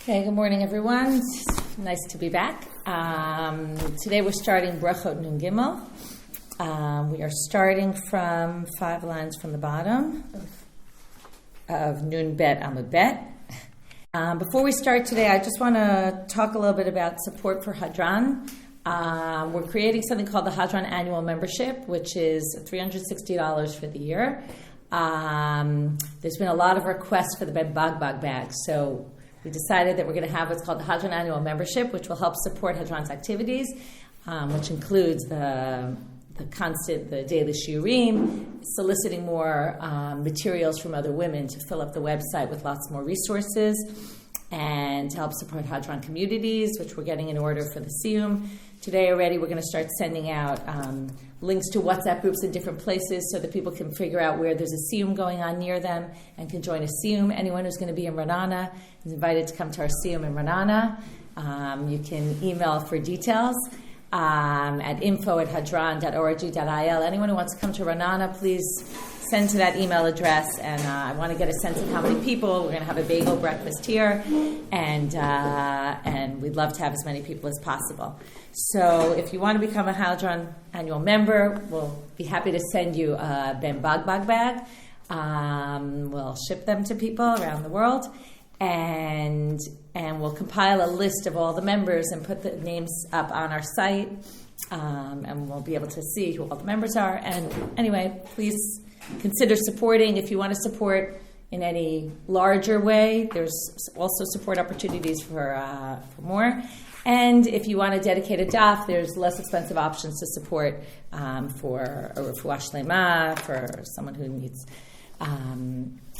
Okay, good morning, everyone. It's nice to be back. Today we're starting Berakhot Nun Gimel. We are starting from 5 lines from the bottom of Nun Bet Amud Bet. Before we start today, I just want to talk a little bit about support for Hadran. We're creating something called the Hadran Annual Membership, which is $360 for the year. There's been a lot of requests for the Ben Bagbag bag, so we decided that we're going to have what's called the Hadran Annual Membership, which will help support Hadran's activities, which includes the daily shiurim, soliciting more materials from other women to fill up the website with lots more resources, and to help support Hadran communities, which we're getting in order for the Siyum. Today already we're going to start sending out links to WhatsApp groups in different places so that people can figure out where there's a Siyum going on near them and can join a Siyum. Anyone who's going to be in Ranana is invited to come to our Siyum in Ranana. You can email for details at info@hadran.org.il. Anyone who wants to come to Ranana, please send to that email address, and I want to get a sense of how many people. We're going to have a bagel breakfast here, and we'd love to have as many people as possible. So if you want to become a Hadran annual member, we'll be happy to send you a Ben Bagbag bag. We'll ship them to people around the world, and we'll compile a list of all the members and put the names up on our site, and we'll be able to see who all the members are. And anyway, please consider supporting. If you want to support in any larger way, there's also support opportunities for more. And if you want to dedicate a daf, there's less expensive options to support for a refuah shlema, for someone who needs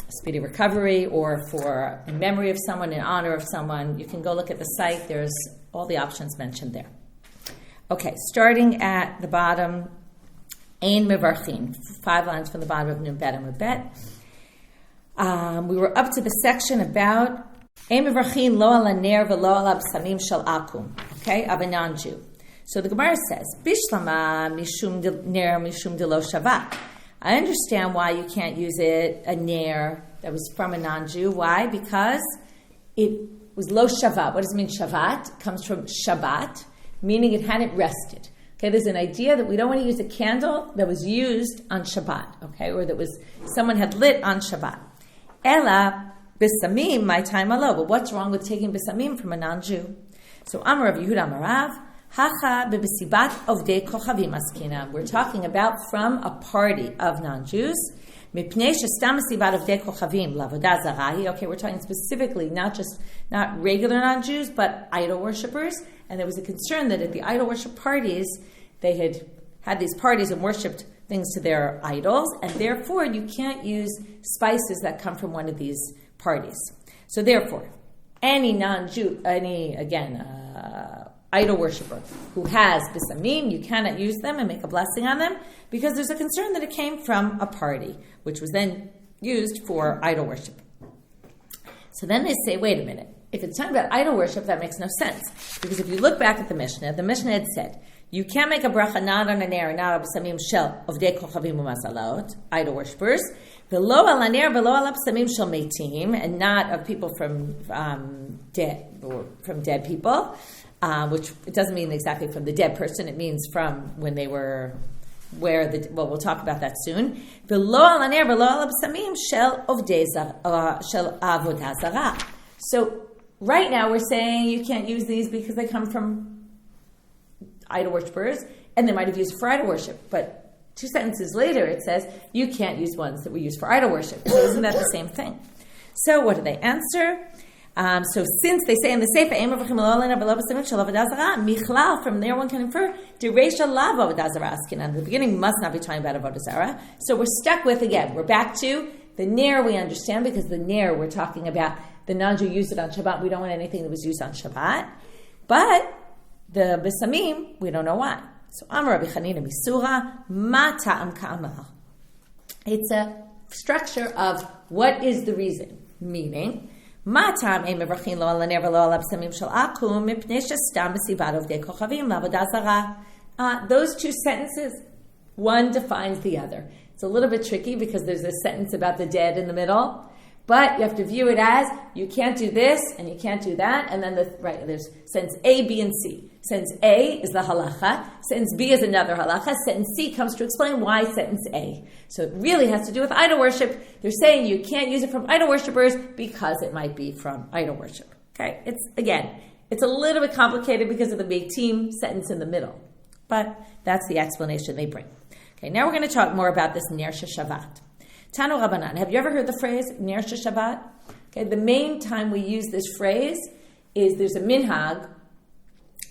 speedy recovery, or for in memory of someone, in honor of someone. You can go look at the site. There's all the options mentioned there. Okay, starting at the bottom, Ein Mevarchin, 5 lines from the bottom of Nun Bet Amud Bet. We were up to the section about Ein Mevarchin lo ala ner velo ala b'samim shel akum, okay, of a non-Jew. So the Gemara says, Bishlama mishum ner mishum de lo shavat. I understand why you can't use a ner that was from a non-Jew. Why? Because it was lo shavat. What does it mean, shavat? It comes from Shabbat, meaning it hadn't rested. Okay, there's an idea that we don't want to use a candle that was used on Shabbat, okay, or that was someone had lit on Shabbat. Ela bisamim, my time alo. But what's wrong with taking bisamim from a non-Jew? So Amar Rav Yehuda Amarav, hacha bebesibat ovdei kochavim askina. We're talking about from a party of non-Jews. Mipnei shestam besibat ovdei kochavim lavodah zarahi. Okay, we're talking specifically not regular non-Jews, but idol worshippers. And there was a concern that at the idol worship parties, they had these parties and worshipped things to their idols, and therefore you can't use spices that come from one of these parties. So therefore, any non-Jew, idol worshiper who has bisamim, you cannot use them and make a blessing on them, because there's a concern that it came from a party, which was then used for idol worship. So then they say, wait a minute. If it's talking about idol worship, that makes no sense. Because if you look back at the Mishnah had said, you can't make a bracha not on a ner, not on b'samim shel ovdei kochavim u'mazalot, idol worshippers, v'lo al haner, v'lo al b'samim shel meitim, and not of people from dead people, which it doesn't mean exactly from the dead person, it means from when they were we'll talk about that soon. V'lo al haner, v'lo al b'samim shel ovdei shel avodah zarah. So right now we're saying you can't use these because they come from idol worshippers, and they might have used for idol worship. But 2 sentences later it says you can't use ones that we use for idol worship. So isn't that the same thing? So what do they answer? So since they say in the Sefer, Michlal, from there one can infer, Dereisha lav avodah zarah askinan. The beginning must not be talking about avodah zarah. So we're stuck with, again, we're back to the ner we understand, because the ner we're talking about, the non-Jew used it on Shabbat. We don't want anything that was used on Shabbat. But the bisamim, we don't know why. So Amar Rabbi Chanina Misura, ma ta'am ka'amal. It's a structure of what is the reason. Meaning, ma ta'am ein mevarchin lo ala ner v'lo ala b'samim shel akum mipnei shestam b'sibat ovdei kochavim la'avodah zarah. Those 2 sentences, one defines the other. It's a little bit tricky because there's a sentence about the dead in the middle. But you have to view it as you can't do this and you can't do that. And then there's sentence A, B, and C. Sentence A is the halacha. Sentence B is another halacha. Sentence C comes to explain why sentence A. So it really has to do with idol worship. They're saying you can't use it from idol worshipers because it might be from idol worship. Okay, it's a little bit complicated because of the big team sentence in the middle. But that's the explanation they bring. Okay, now we're going to talk more about this Ner Shavat. Tanu Rabbanan. Have you ever heard the phrase Ner Shabbat? Okay, the main time we use this phrase is there's a minhag,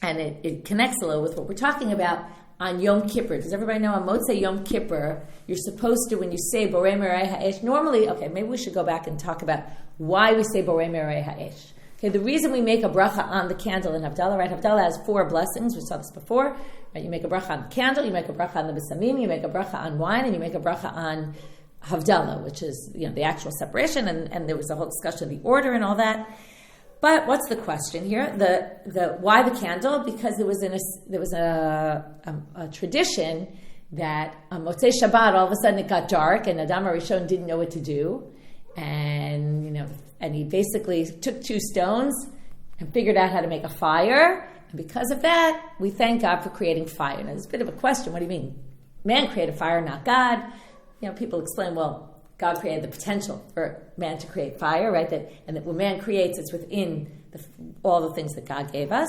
and it connects a little with what we're talking about on Yom Kippur. Does everybody know on Motzei Yom Kippur, you're supposed to, when you say Borei Merei Ha'esh, normally, okay, maybe we should go back and talk about why we say Borei Merei Ha'esh. Okay, the reason we make a bracha on the candle in Havdalah, right? Havdalah has 4 blessings. We saw this before. Right? You make a bracha on the candle, you make a bracha on the besamim, you make a bracha on wine, and you make a bracha on Havdalah, which is the actual separation, and there was a whole discussion of the order and all that. But what's the question here? The why the candle? Because there was a tradition that on Motzei Shabbat all of a sudden it got dark and Adam HaRishon didn't know what to do, and he basically took 2 stones and figured out how to make a fire. And because of that, we thank God for creating fire. Now, there's a bit of a question. What do you mean? Man created fire, not God. People explain, well, God created the potential for man to create fire, right? And that when man creates, it's within all the things that God gave us.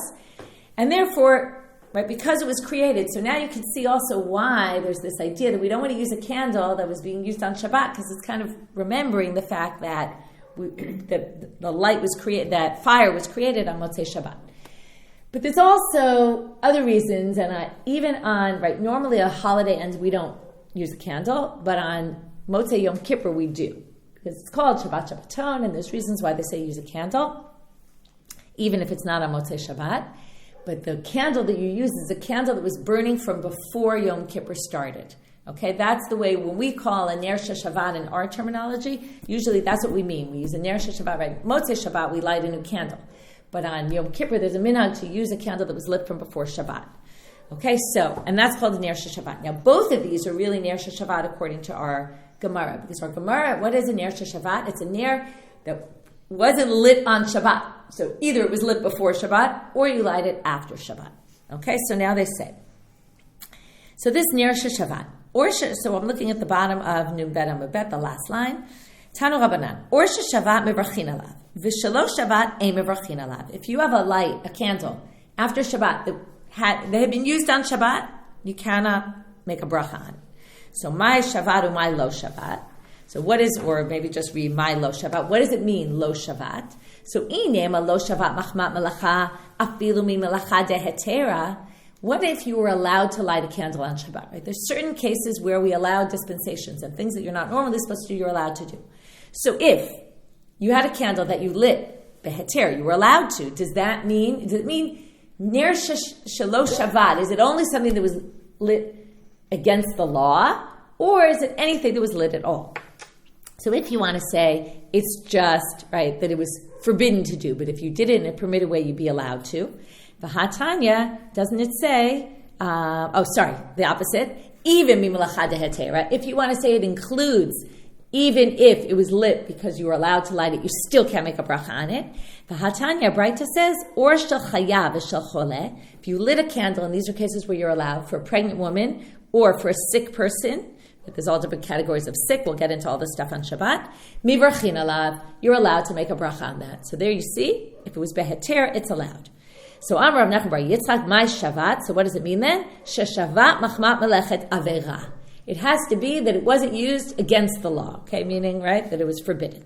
And therefore, right, because it was created, so now you can see also why there's this idea that we don't want to use a candle that was being used on Shabbat, because it's kind of remembering the fact that the light was created, that fire was created on Motzei Shabbat. But there's also other reasons, and even on, right, normally a holiday ends, we don't use a candle, but on Motzei Yom Kippur we do, because it's called Shabbat Shabbaton, and there's reasons why they say use a candle, even if it's not on Motzei Shabbat. But the candle that you use is a candle that was burning from before Yom Kippur started. Okay, that's the way when we call a Ner Shabbat in our terminology, usually that's what we mean. We use a Ner Shabbat, right? Motzei Shabbat, we light a new candle. But on Yom Kippur, there's a minhag to use a candle that was lit from before Shabbat. Okay, and that's called Ner Shabbat. Now, both of these are really Ner Shabbat according to our Gemara. Because our Gemara, what is a Ner Shabbat? It's a Ner that wasn't lit on Shabbat. So either it was lit before Shabbat, or you light it after Shabbat. Okay, so now they say. So this Ner Shabbat. So I'm looking at the bottom of Nun Bet Amud Bet, the last line. Tanu Rabbanan. Or Shabbat mevarchin alav. V'shelo Shabbat ein mevarchin alav. If you have a candle, after Shabbat, they have been used on Shabbat, you cannot make a bracha on. So my Shabbat or my lo Shabbat. So what is, or maybe just read my lo Shabbat. What does it mean, lo Shabbat? So inema lo Shabbat machmat melacha afilu mi melacha dehetera. What if you were allowed to light a candle on Shabbat? Right? There's certain cases where we allow dispensations and things that you're not normally supposed to do, you're allowed to do. So if you had a candle that you lit beheter, you were allowed to. Does it mean Ner Shelo Shabbat? Is it only something that was lit against the law, or is it anything that was lit at all? So if you want to say it's just, right, that it was forbidden to do, but if you did it in a permitted way, you'd be allowed to. V'hatanya, doesn't it say, the opposite, even mimalacha dehetera. If you want to say it includes, even if it was lit because you were allowed to light it, you still can't make a bracha on it. V'hatanya, Braita says, or shel chaya v'shel chole. If you lit a candle, and these are cases where you're allowed, for a pregnant woman or for a sick person, there's all different categories of sick, we'll get into all this stuff on Shabbat, mivarchin alav, you're allowed to make a bracha on that. So there you see, if it was beheter, it's allowed. So Amar Rav Nachman bar Yitzchak, my Shavat. So what does it mean then? Sheshavat machmat melechet avera. It has to be that it wasn't used against the law. Okay, meaning, right, that it was forbidden.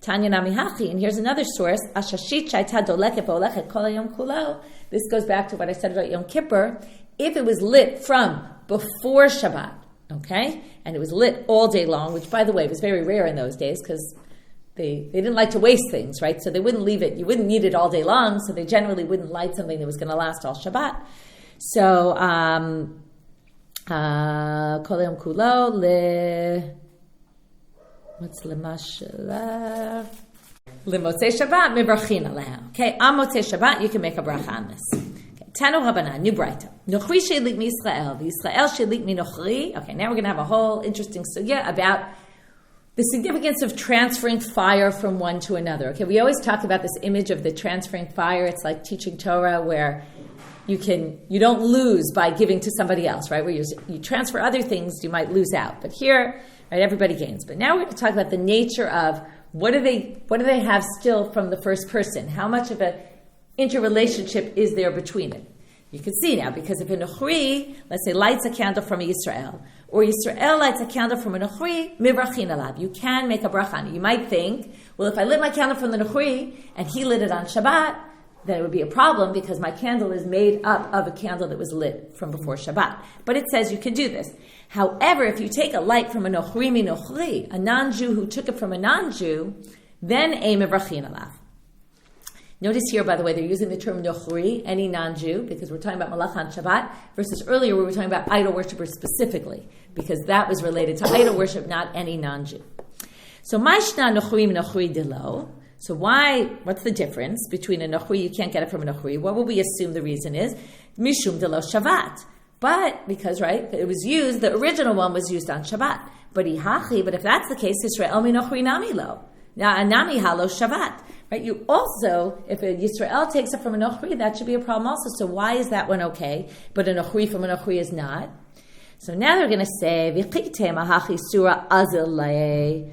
Tanya nami hachi, and here's another source. Ashashit shaita doleket v'olechet kol hayom kulo. This goes back to what I said about Yom Kippur. If it was lit from before Shabbat, okay, and it was lit all day long, which, by the way, was very rare in those days because they didn't like to waste things, right? So they wouldn't leave it. You wouldn't need it all day long, so they generally wouldn't light something that was going to last all Shabbat. So, kol yom kulo what's lemashala? Motzei Shabbat mibrachin aleha. Okay, on Motzei Shabbat you can make a bracha on this. Tanu Rabbanan, new Braita. Nochri shelik mi Yisrael, Yisrael shelik mi nochri. Okay, now we're going to have a whole interesting sugya about the significance of transferring fire from one to another. Okay, we always talk about this image of the transferring fire. It's like teaching Torah where you don't lose by giving to somebody else, right? Where you transfer other things, you might lose out. But here, right, everybody gains. But now we're going to talk about the nature of what do they have still from the first person? How much of an interrelationship is there between it? You can see now, because if a Nochri, let's say, lights a candle from a Yisrael, or Yisrael lights a candle from a Nochri, mivrachin alav. You can make a bracha on it. You might think, well, if I lit my candle from the Nochri and he lit it on Shabbat, then it would be a problem because my candle is made up of a candle that was lit from before Shabbat. But it says you can do this. However, if you take a light from a Nochri mi-Nochri, a non-Jew who took it from a non-Jew, then a mivrachin alav. Notice here, by the way, they're using the term Nochri, any non-Jew, because we're talking about Malach on Shabbat, versus earlier we were talking about idol worshippers specifically, because that was related to idol worship, not any non-Jew. So, Maishna Nochri Nochri Dilo. So what's the difference between a Nochri, you can't get it from a Nochri? What will we assume the reason is? Mishum Dilo Shabbat. But, because, right, it was used, the original one was used on Shabbat. But if that's the case, Yisrael mi Nochri nami lo. Nami halo Shabbat. Right? You also, if a Yisrael takes it from a Nochri, that should be a problem also. So why is that one okay, but a Nochri from a Nochri is not? So now they're going to say, V'chite mahachi surah azilei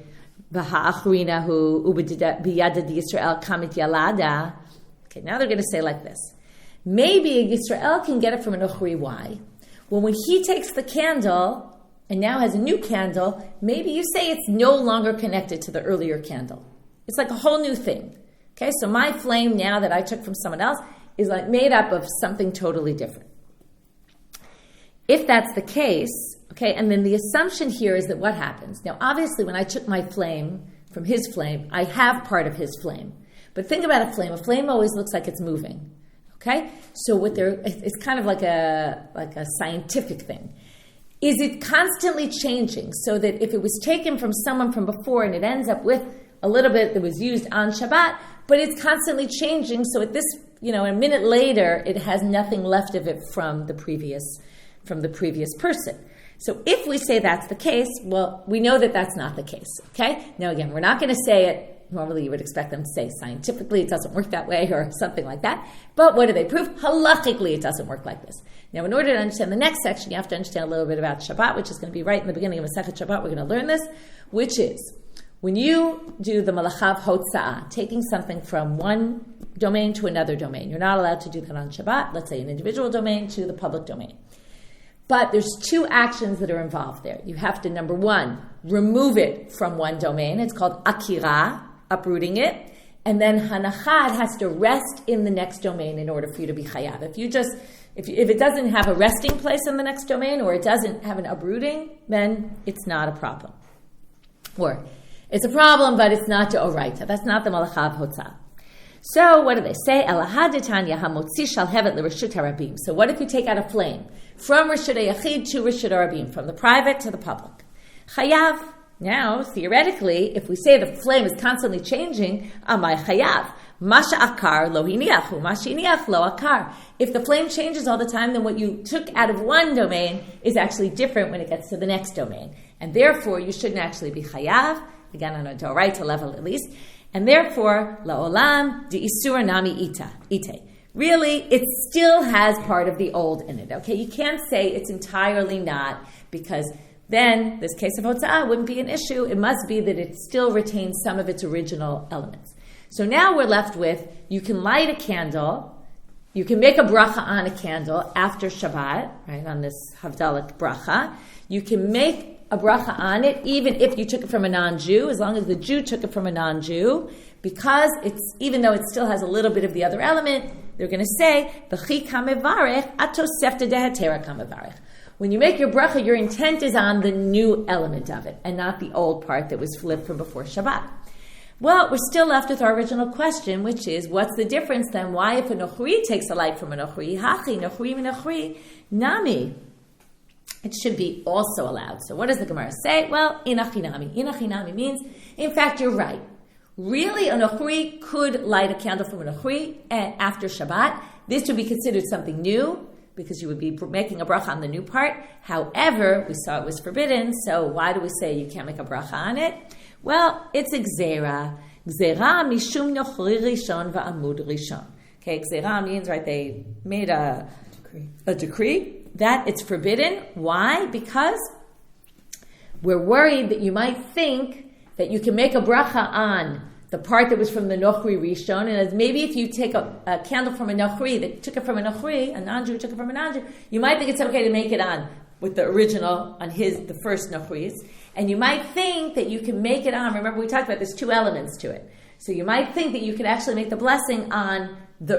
v'ha'achrinahu ubiyadad Yisrael kamit yalada. Okay, now they're going to say like this. Maybe a Yisrael can get it from a Nochri. Why? Well, when he takes the candle and now has a new candle, maybe you say it's no longer connected to the earlier candle. It's like a whole new thing. Okay, so my flame now that I took from someone else is like made up of something totally different. If that's the case, okay, and then the assumption here is that what happens? Now, obviously, when I took my flame from his flame, I have part of his flame. But think about a flame. A flame always looks like it's moving. Okay, so it's kind of like a scientific thing. Is it constantly changing so that if it was taken from someone from before and it ends up with a little bit that was used on Shabbat, but it's constantly changing, so at this, a minute later, it has nothing left of it from the previous person. So if we say that's the case, well, we know that that's not the case, okay? Now again, we're not going to say it, normally you would expect them to say scientifically it doesn't work that way or something like that, but what do they prove? Halachically it doesn't work like this. Now in order to understand the next section, you have to understand a little bit about Shabbat, which is going to be right in the beginning of Masechet Shabbat, we're going to learn this, which is, when you do the malachav hotza'ah, taking something from one domain to another domain, you're not allowed to do that on Shabbat, let's say an individual domain to the public domain. But there's two actions that are involved there. You have to, number one, remove it from one domain. It's called akira, uprooting it. And then hanachad has to rest in the next domain in order for you to be chayav. If it doesn't have a resting place in the next domain, or it doesn't have an uprooting, then it's not a problem. Or it's a problem, but it's not d'oraita. That's not the malachav hotzah. So what do they say? So what if you take out a flame from Reshut HaYachid to Reshut HaRabim, from the private to the public? Chayav. Now, theoretically, if we say the flame is constantly changing, amai chayav. Masha akar lo hiniachu, masha hiniach lo akar. If the flame changes all the time, then what you took out of one domain is actually different when it gets to the next domain. And therefore, you shouldn't actually be chayav, again on a d'oraita level at least, and therefore, la'olam de'isura nami ite. Really, it still has part of the old in it, okay? You can't say it's entirely not, because then this case of hotza'ah wouldn't be an issue. It must be that it still retains some of its original elements. So now we're left with, you can light a candle, you can make a bracha on a candle after Shabbat, right, on this Havdalah bracha. You can make a bracha on it, even if you took it from a non-Jew, as long as the Jew took it from a non-Jew, because even though it still has a little bit of the other element, they're going to say, V'chi kamevarech atosefta dehatera kamevarech. When you make your bracha, your intent is on the new element of it, and not the old part that was flipped from before Shabbat. Well, we're still left with our original question, which is, what's the difference then? Why, if a Nochri takes a light from a Nochri, hachi, Nochri, Nochri, nami, it should be also allowed. So what does the Gemara say? Well, inachinami. Inachinami means, in fact, you're right. Really, a Nochri could light a candle from a Nochri after Shabbat. This would be considered something new, because you would be making a bracha on the new part. However, we saw it was forbidden, so why do we say you can't make a bracha on it? Well, it's a gzera. Gzera mishum nochri rishon va'amud rishon. Okay, gzera means, right, they made a decree that it's forbidden. Why? Because we're worried that you might think that you can make a bracha on the part that was from the Nochri Rishon, and as maybe if you take a candle from a Nochri, that took it from a Nochri, a non-Jew took it from a non-Jew, you might think it's okay to make it on with the original, on the first Nochris, and you might think that you can make it on, remember we talked about there's two elements to it, so you might think that you could actually make the blessing on the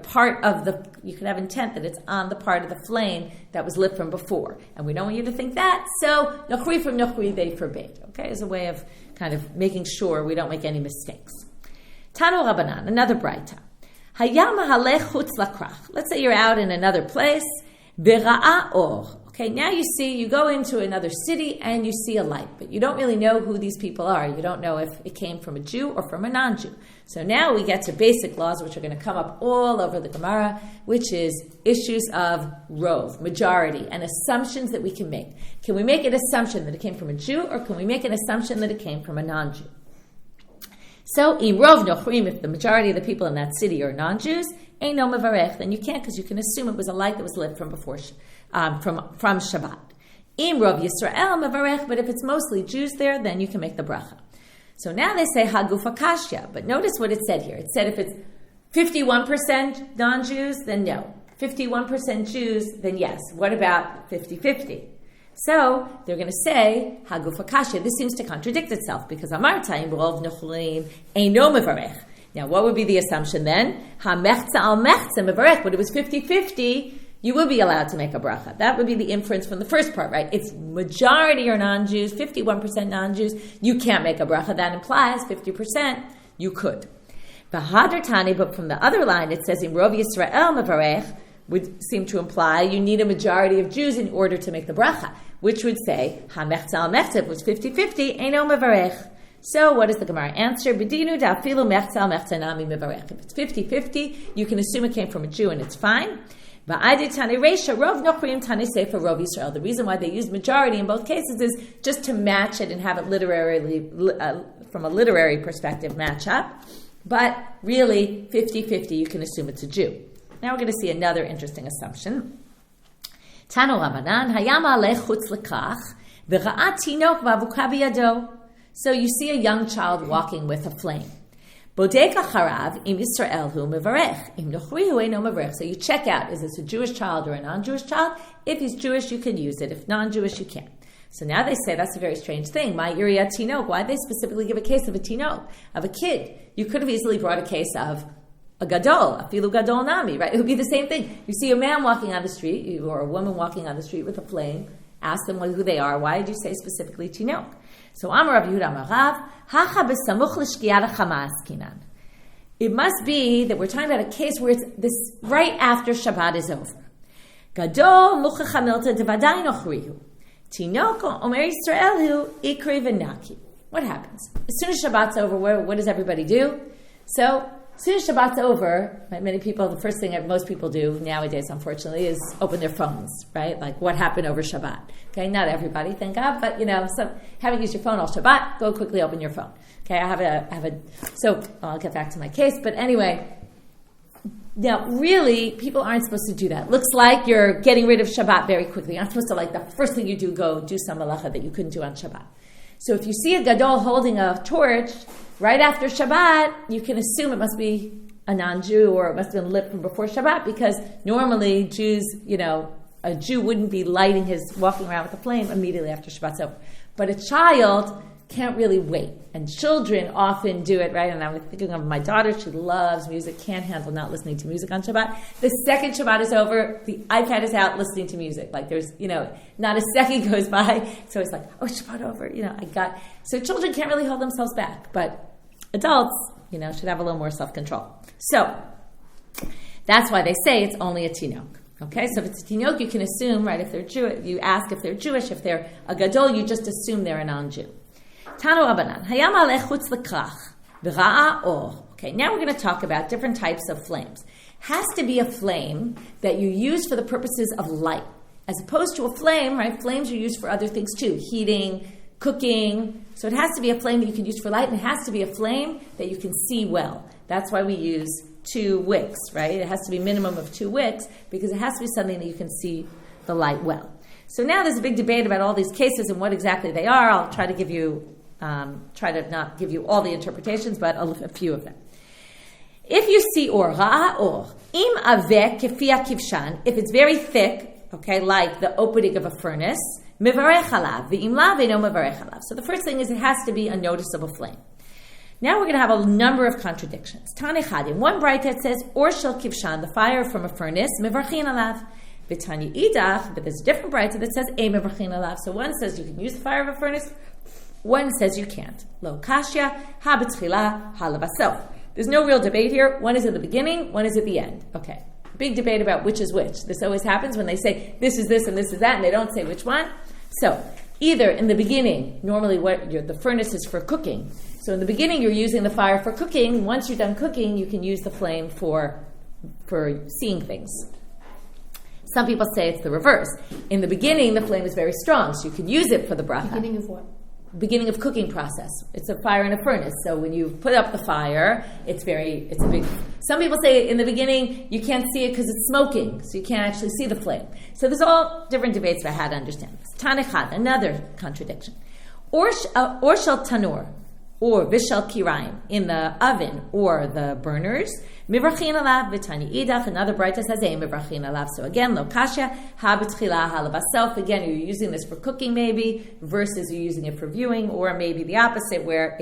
part of you could have intent that it's on the part of the flame that was lit from before. And we don't want you to think that, so Nochri from Nochri they forbade. Okay, as a way of kind of making sure we don't make any mistakes. Tanu Rabbanan, another braita. Hayam halech chutz lakrach. Let's say you're out in another place. Berakhot or. Okay, now you go into another city and you see a light, but you don't really know who these people are. You don't know if it came from a Jew or from a non-Jew. So now we get to basic laws, which are going to come up all over the Gemara, which is issues of rov, majority, and assumptions that we can make. Can we make an assumption that it came from a Jew, or can we make an assumption that it came from a non-Jew? So, im rov nochrim, if the majority of the people in that city are non-Jews, ain't no mevarech, then you can't, because you can assume it was a light that was lit from before from Shabbat. Im Rav Yisrael mevarech, but if it's mostly Jews there, then you can make the bracha. So now they say hagufa kashya, but notice what it said here. It said if it's 51% non-Jews, then no. 51% Jews, then yes. What about 50-50? So they're going to say hagufa kashya. This seems to contradict itself because amarta im rov nochrim eino mevarech. Now what would be the assumption then? Ha mechza al mechza mevarech, but it was 50-50. You would be allowed to make a bracha. That would be the inference from the first part, right? If majority are non-Jews, 51% non-Jews, you can't make a bracha. That implies 50% you could. V'hadar tani, but from the other line, it says, in Rov Yisrael mevarech, would seem to imply you need a majority of Jews in order to make the bracha, which would say, ha-mechza al-mechza, if it was 50-50, eino mevarech. So what does the Gemara answer? B'dinu da'afilu mechza al-mechza nami mevarech. If it's 50-50, you can assume it came from a Jew and it's fine. The reason why they used majority in both cases is just to match it and have it from a literary perspective, match up. But really, 50-50, you can assume it's a Jew. Now we're going to see another interesting assumption. Tanu Rabbanan, hayam alech chutz lekach, v'ra'at tinok v'avuka biyado. So you see a young child walking with a flame. Bodek acharav im Yisrael hu mevarech, im nochri hu eino mevarech. So you check out, is this a Jewish child or a non-Jewish child? If he's Jewish, you can use it. If non-Jewish, you can't. So now they say that's a very strange thing. My iriya tinok. Why did they specifically give a case of a tinok, of a kid? You could have easily brought a case of a gadol, a filu gadol nami, right? It would be the same thing. You see a man walking on the street, or a woman walking on the street with a flame, ask them who they are. Why did you say specifically tinok? So Amar Rav Yehuda Amar Rav, hacha besamuch l'shkiyat hachama askinan. It must be that we're talking about a case where it's this right after Shabbat is over. Gadol muchacha milta devadai nochrihu. Tinok omer Yisrael hu ikri v'naki. What happens? As soon as Shabbat's over, what does everybody do? So as soon as Shabbat's over, right, many people, the first thing that most people do nowadays, unfortunately, is open their phones, right? Like, what happened over Shabbat? Okay, not everybody, thank God, but, haven't used your phone all Shabbat, go quickly open your phone. Okay, so I'll get back to my case, but anyway, now, really, people aren't supposed to do that. Looks like you're getting rid of Shabbat very quickly. You're not supposed to, the first thing you do, go do some malacha that you couldn't do on Shabbat. So if you see a gadol holding a torch right after Shabbat, you can assume it must be a non-Jew or it must have been lit from before Shabbat, because normally Jews, a Jew wouldn't be walking around with a flame immediately after Shabbat's over. But a child can't really wait. And children often do it, right? And I'm thinking of my daughter, she loves music, can't handle not listening to music on Shabbat. The second Shabbat is over, the iPad is out listening to music. There's, not a second goes by. So it's like, oh, Shabbat over, So children can't really hold themselves back. But adults, should have a little more self-control. So that's why they say it's only a tinok. Okay, so if it's a tinok, you can assume, right, if they're Jewish, you ask if they're Jewish. If they're a gadol, you just assume they're a non-Jew. Tanu Rabbanan, hayam alech chutz lekrach, v'ra'a or. Okay, now we're going to talk about different types of flames. Has to be a flame that you use for the purposes of light, as opposed to a flame, right? Flames are used for other things too, heating, cooking. So it has to be a flame that you can use for light, and it has to be a flame that you can see well. That's why we use 2 wicks, right? It has to be a minimum of 2 wicks because it has to be something that you can see the light well. So now there's a big debate about all these cases and what exactly they are. I'll try to give you, try to not give you all the interpretations, but a few of them. If you see or, ra'a or, im avek kefia kivshan, if it's very thick, okay, like the opening of a furnace, mivarech alav, v'im la ve'no mivarech alav. So the first thing is it has to be a noticeable flame. Now we're going to have a number of contradictions. Tanechad, in one bright that says, or shel kivshan, the fire from a furnace, mivarchin alav. V'tani idach, but there's a different bright that says, e mivarchin alav. So one says you can use the fire of a furnace, one says you can't. Lo kashya, ha b'tchila, ha levasof. There's no real debate here. One is at the beginning, one is at the end. Okay. Big debate about which is which. This always happens when they say this is this and this is that, and they don't say which one. So, either in the beginning, normally the furnace is for cooking. So in the beginning, you're using the fire for cooking. Once you're done cooking, you can use the flame for seeing things. Some people say it's the reverse. In the beginning, the flame is very strong, so you can use it for the bracha. Beginning of what? Beginning of cooking process. It's a fire in a furnace. So when you put up the fire, it's a big. Some people say in the beginning you can't see it because it's smoking, so you can't actually see the flame. So there's all different debates about how to understand this. Tanechad, another contradiction. Or shel tanur, or vishal kirayim, in the oven or the burners. Mivrachin alav v'tani idach. Another bright says mivrachin alav. So again, lo kasha ha b'tchila ha levasof. Again, you're using this for cooking maybe, versus you're using it for viewing, or maybe the opposite, where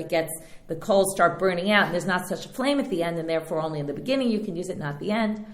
the coals start burning out and there's not such a flame at the end, and therefore only in the beginning you can use it, not the end.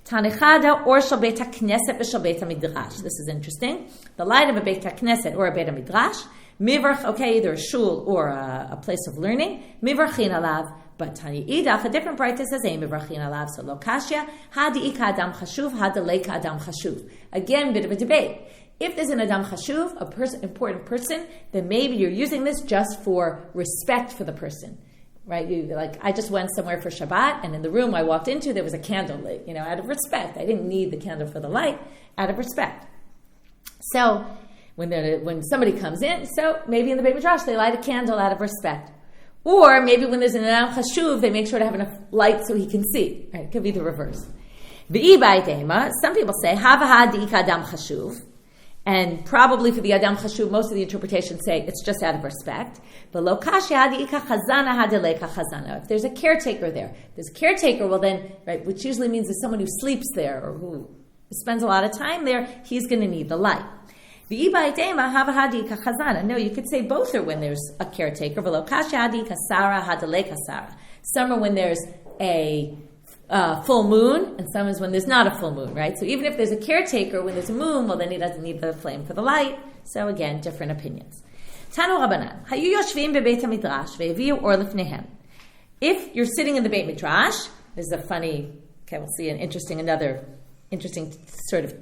Tanechada or shel beit hakneset v'shel beit hamidrash. This is interesting. The light of a beit hakneset or a beit hamidrash. Mivrach, okay, either a shul or a place of learning. Mivrachin alav. But Tani Idach, a different bright says, mivrachin alav. So lokashya, hadi'ika adam chashuv, hadaleika adam chashuv. Again, bit of a debate. If there's an adam chashuv, important person, then maybe you're using this just for respect for the person. Right? I just went somewhere for Shabbat, and in the room I walked into, there was a candle lit, out of respect. I didn't need the candle for the light, out of respect. So, when somebody comes in, so maybe in the Beit Midrash they light a candle out of respect. Or maybe when there's an Adam Chashuv, they make sure to have enough light so he can see. Right? It could be the reverse. Some people say, Havaha di'ika Adam Chashuv. And probably for the Adam Chashuv, most of the interpretations say it's just out of respect. But lo kasha di'ika chazana hadeleika chazana. If there's a caretaker there, there's a caretaker, well then, right, which usually means there's someone who sleeps there or who spends a lot of time there, he's going to need the light. No, you could say both are when there's a caretaker. Some are when there's a full moon, and some is when there's not a full moon, right? So even if there's a caretaker, when there's a moon, well, then he doesn't need the flame for the light. So again, different opinions. If you're sitting in the Beit Midrash, this is a funny, we'll see another interesting sort of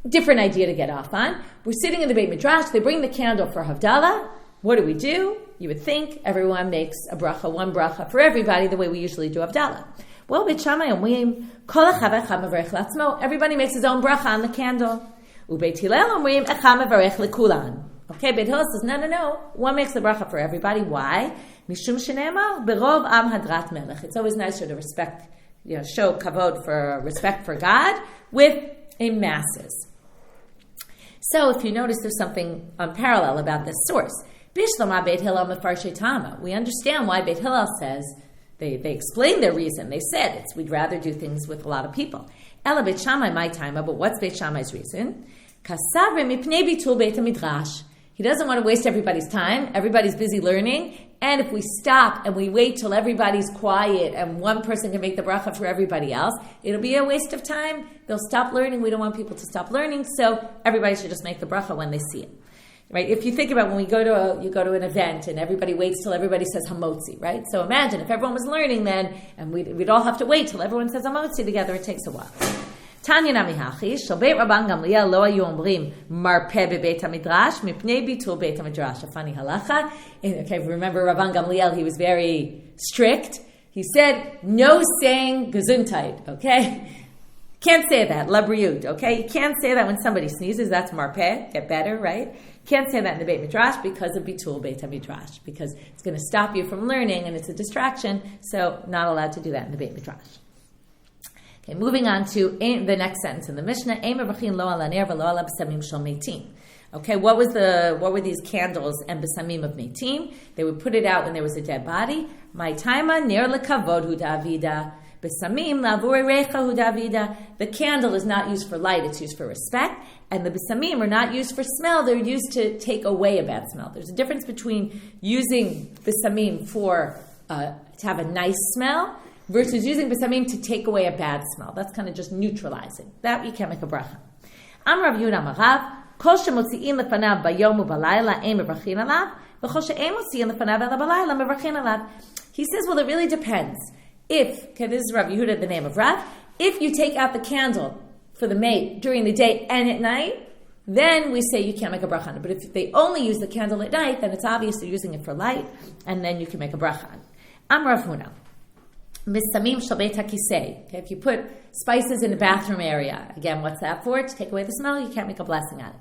different idea to get off on. We're sitting in the Beit Midrash, they bring the candle for Havdalah. What do? You would think everyone makes a bracha, one bracha for everybody, the way we usually do Havdalah. Well, Beit Shammai omrim, kol echad echad mevarech latzmo. Everybody makes his own bracha on the candle. Ubeit Hillel omrim, echad mevarech lekulan. Okay, Beit Hillel says, no. One makes the bracha for everybody. Why? Mishum shenema, berov am hadrat melech. It's always nicer to respect, show kavod for respect for God with a masses. So if you notice, there's something unparalleled about this source. Bishlama Beit Hillel mefarshe tama. We understand why Beit Hillel says, they explain their reason. They said we'd rather do things with a lot of people. Ela Beit Shammai my time, but what's Beit Shammai's reason? Kasavre mipnei bitul Beit HaMidrash. He doesn't want to waste everybody's time. Everybody's busy learning. And if we stop and we wait till everybody's quiet and one person can make the bracha for everybody else, it'll be a waste of time. They'll stop learning. We don't want people to stop learning. So everybody should just make the bracha when they see it. Right? If you think about when you go to an event and everybody waits till everybody says hamotzi, right? So imagine if everyone was learning then, and we'd all have to wait till everyone says hamotzi together, it takes a while. Tanya namihachi, shel Beit Rabban Gamliel lo hayu omrim marpeh bebeit hamidrash mipnei bitul beit hamidrash. A funny halacha. Okay, remember Rabban Gamliel, he was very strict. He said, no saying gesundheit, okay? Can't say that, labriut, okay? You can't say that when somebody sneezes, that's marpeh, get better, right? Can't say that in the Beit Midrash because of Bitul Beit HaMidrash, because it's going to stop you from learning and it's a distraction, so not allowed to do that in the Beit Midrash. Okay, moving on to the next sentence in the Mishnah. Okay, what were these candles and besamim of metim? They would put it out when there was a dead body. My taima ner lekavod hu davida. Besamim lavur recha hu davida. The candle is not used for light; it's used for respect. And the besamim are not used for smell; they're used to take away a bad smell. There's a difference between using besamim for to have a nice smell versus using besamim to take away a bad smell. That's kind of just neutralizing. That you can't make a bracha. Am Rav Yehuda Marav. Kol shemotzi'in lefanav bayom u'balayla ein mevarchin alav, v'chol she'ein motzi'in lefanav ela balayla mevarchin alav. He says, well, it really depends. If, okay, this is Rav Yehuda, the name of Rav, if you take out the candle for the mate during the day and at night, then we say you can't make a bracha on it. But if they only use the candle at night, then it's obvious they're using it for light, and then you can make a bracha on it. Am Rav Huna. Misamim shel beit hakisei. Okay, if you put spices in the bathroom area, again, what's that for? To take away the smell, you can't make a blessing on it.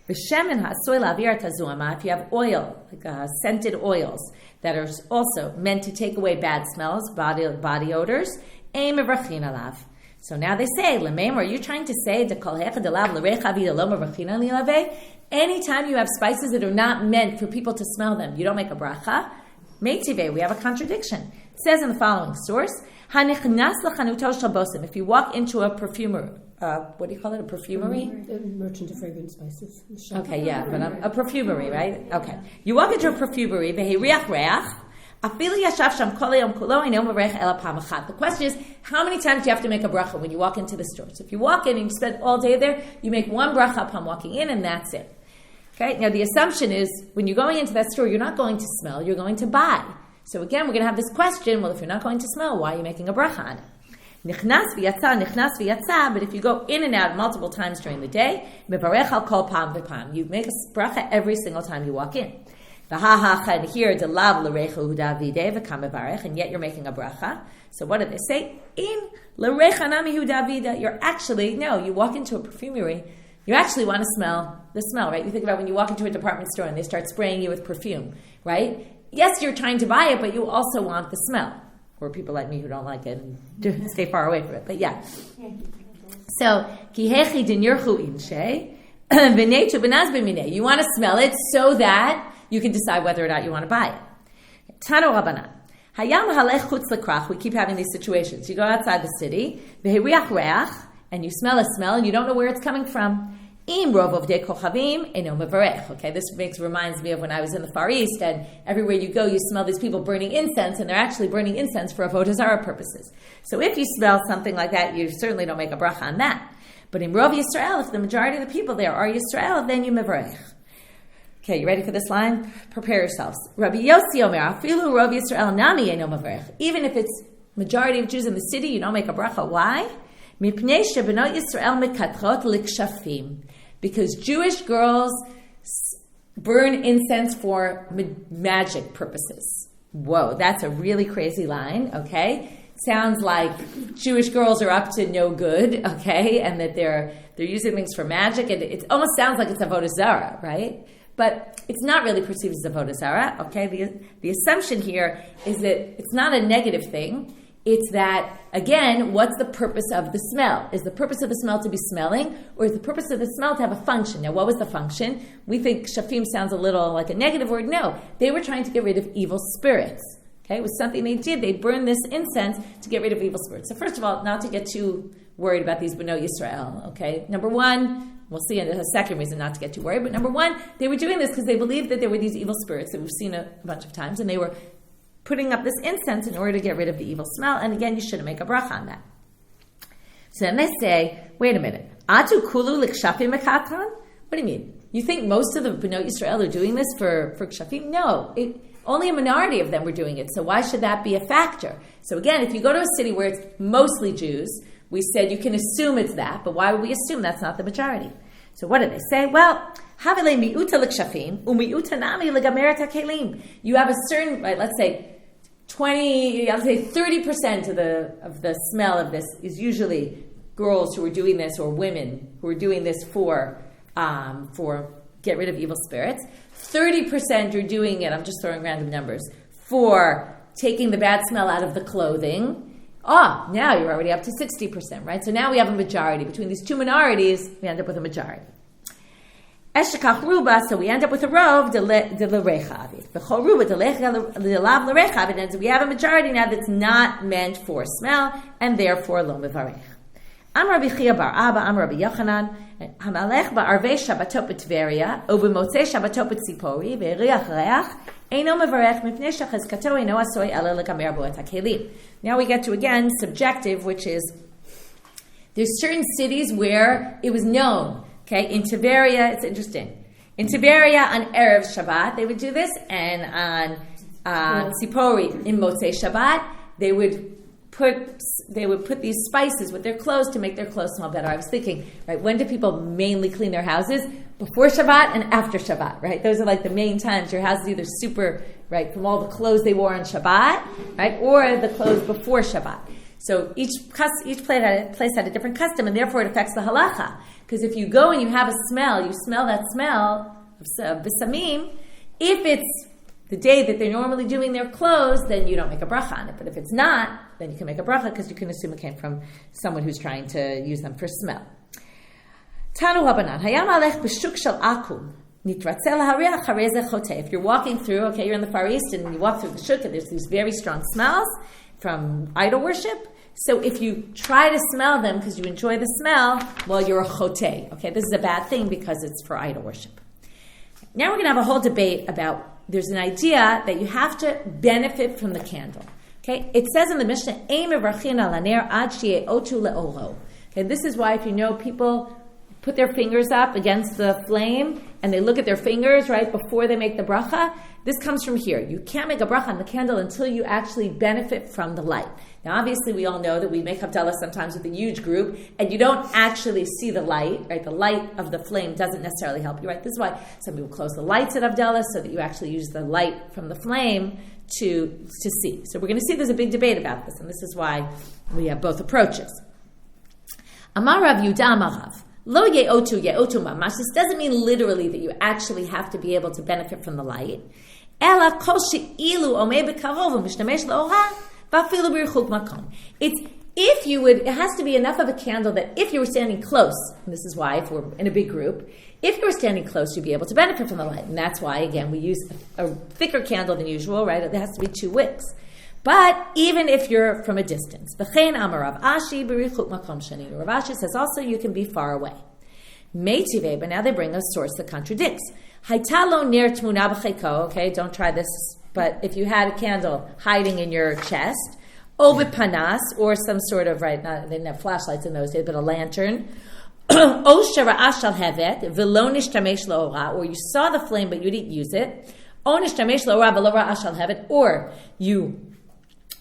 V'shemen ha'asoi la'avir tazuama. If you have oil, like scented oils that are also meant to take away bad smells, body odors, ein mevarchin alav. So now they say, Lemem, are you trying to say the kol hechad alav l'recha v'ida lo mevarchin alave? Anytime you have spices that are not meant for people to smell them, you don't make a bracha. Meitive, we have a contradiction. It says in the following source, Hanichnas l'chanuto shel bosim. If you walk into a perfumer, what do you call it? A perfumery? A merchant of fragrant spices. Okay, yeah, but a perfumery, right? Okay. You walk into a perfumery, v'heiriach reach, afilu yashav sham kol hayom kulo eino mevarech ela pam achat. The question is, how many times do you have to make a bracha when you walk into the store? So if you walk in and you spend all day there, you make one bracha upon walking in, and that's it. Okay, now the assumption is when you're going into that store, you're not going to smell, you're going to buy. So again, we're going to have this question, well, if you're not going to smell, why are you making a bracha on it? Nichnas v'yatza, but if you go in and out multiple times during the day, mevarech al kol pam v'pam, you make a bracha every single time you walk in. V'ha and here, delav l'recha hu davide v'kam mevarech, and yet you're making a bracha. So what did they say? In l'recha nami hu davida, you're actually, no, you walk into a perfumery, you actually want to smell the smell, right? You think about when you walk into a department store and they start spraying you with perfume, right? Yes, you're trying to buy it, but you also want the smell. Or people like me who don't like it and stay far away from it. But yeah. So, kihechi dinirchu inshe, v'netu benaz b'mineh. You want to smell it so that you can decide whether or not you want to buy it. Tano Rabbanan. Hayam halech chutz lekrach. We keep having these situations. You go outside the city, v'heriach reach, and you smell a smell and you don't know where it's coming from. Im rov ovdei kochavim eno mevarech. Okay, this reminds me of when I was in the Far East, and everywhere you go, you smell these people burning incense, and they're actually burning incense for avodah zarah purposes. So if you smell something like that, you certainly don't make a bracha on that. But in Rov Yisrael, if the majority of the people there are Yisrael, then you mevarech. Okay, you ready for this line? Prepare yourselves. Rabbi Yossi Omer, afilu Rov Yisrael nami eno mevarech. Even if it's majority of Jews in the city, you don't make a bracha. Why? Mipnei shebenot Yisrael mekatrot likshafim. Because Jewish girls burn incense for magic purposes. Whoa, that's a really crazy line, okay? Sounds like Jewish girls are up to no good, okay? And that they're using things for magic, and it almost sounds like it's avodah zarah, right? But it's not really perceived as avodah zarah, okay? The assumption here is that it's not a negative thing. It's that, again, what's the purpose of the smell? Is the purpose of the smell to be smelling, or is the purpose of the smell to have a function? Now, what was the function? We think shafim sounds a little like a negative word. No, they were trying to get rid of evil spirits. Okay, it was something they did. They burned this incense to get rid of evil spirits. So first of all, not to get too worried about these B'nai Yisrael, okay? Number one, we'll see in a second reason not to get too worried, but number one, they were doing this because they believed that there were these evil spirits that we've seen a bunch of times, and they were putting up this incense in order to get rid of the evil smell. And again, you shouldn't make a bracha on that. So then they say, wait a minute. Atu kulu likshafim mekatan? What do you mean? You think most of the B'nai Yisrael are doing this for kshafim? No. Only a minority of them were doing it. So why should that be a factor? So again, if you go to a city where it's mostly Jews, we said you can assume it's that, but why would we assume that's not the majority? So what did they say? Well, havele miuta likshafim umiuta nami legamer hakelim. You have a certain, right, let's say 30% of the smell of this is usually girls who are doing this or women who are doing this for get rid of evil spirits. 30% you're doing it, I'm just throwing random numbers, for taking the bad smell out of the clothing. Now you're already up to 60%, right? So now we have a majority. Between these two minorities, we end up with a majority. Eshekach ruba, so we end up with a rov de l'rechav. V'chol ruba de l'lav l'rechav, and we have a majority now that's not meant for smell, and therefore lo mevarech. Am Rabbi Chia bar Abba, Am Rabbi Yochanan, Hamalech ba'arvei Shabbatot b'Tveria, u'b'motzei Shabbatot b'Tzipori, ve'riach reach, eino mevarech mipnei shechazkato eino asoi ela legamer bo et hakelim. Now we get to, again, subjective, which is, there's certain cities where it was known. Okay, in Tveria, it's interesting. In Tveria, on Erev Shabbat, they would do this, and on Tzipori, in Motzei Shabbat, they would put these spices with their clothes to make their clothes smell better. I was thinking, right, when do people mainly clean their houses? Before Shabbat and after Shabbat, right? Those are like the main times your house is either super, right, from all the clothes they wore on Shabbat, right, or the clothes before Shabbat. So each place had a different custom, and therefore it affects the halacha. Because if you go and you have a smell, you smell that smell of besamim, if it's the day that they're normally doing their clothes, then you don't make a bracha on it. But if it's not, then you can make a bracha because you can assume it came from someone who's trying to use them for smell. Tanu Habanan, Hayam alech b'shuk shel akum. If you're walking through, okay, you're in the Far East and you walk through the shuk and there's these very strong smells from idol worship. So if you try to smell them because you enjoy the smell, well, you're a chotei. Okay, this is a bad thing because it's for idol worship. Now we're going to have a whole debate about, there's an idea that you have to benefit from the candle. Okay, it says in the Mishnah, Ein mevarchin al haner ad sheye'otu le'oro. Okay, this is why if you know people put their fingers up against the flame and they look at their fingers right before they make the bracha, this comes from here. You can't make a bracha on the candle until you actually benefit from the light. Now, obviously, we all know that we make Havdalah sometimes with a huge group, and you don't actually see the light, right? The light of the flame doesn't necessarily help you, right? This is why some people close the lights at Havdalah so that you actually use the light from the flame to see. So we're going to see there's a big debate about this, and this is why we have both approaches. Amar Rav Yudah Amar Rav. Lo ye'otu mamash. This doesn't mean literally that you actually have to be able to benefit from the light. Ela kol she'ilu omei bekarov u'mishtamesh le'ora v'afilu b'richuk makom. It has to be enough of a candle that if you were standing close, and this is why if we're in a big group, if you were standing close, you'd be able to benefit from the light. And that's why, again, we use a thicker candle than usual, right? It has to be 2 wicks. But even if you're from a distance, V'chein amar Rav Ashi b'richuk makom shaninu. Rav Ashi says also you can be far away. Meitive, but now they bring a source that contradicts. Haitalo ner tmuna b'cheiko. Okay, don't try this. But if you had a candle hiding in your chest, o b'panas, or some sort of, right, they didn't have flashlights in those days, but a lantern, o shera'ash al hevet v'lo nishtamesh la'ora, or you saw the flame but you didn't use it, o nishtamesh la'ora v'lo ra'ash al hevet, or you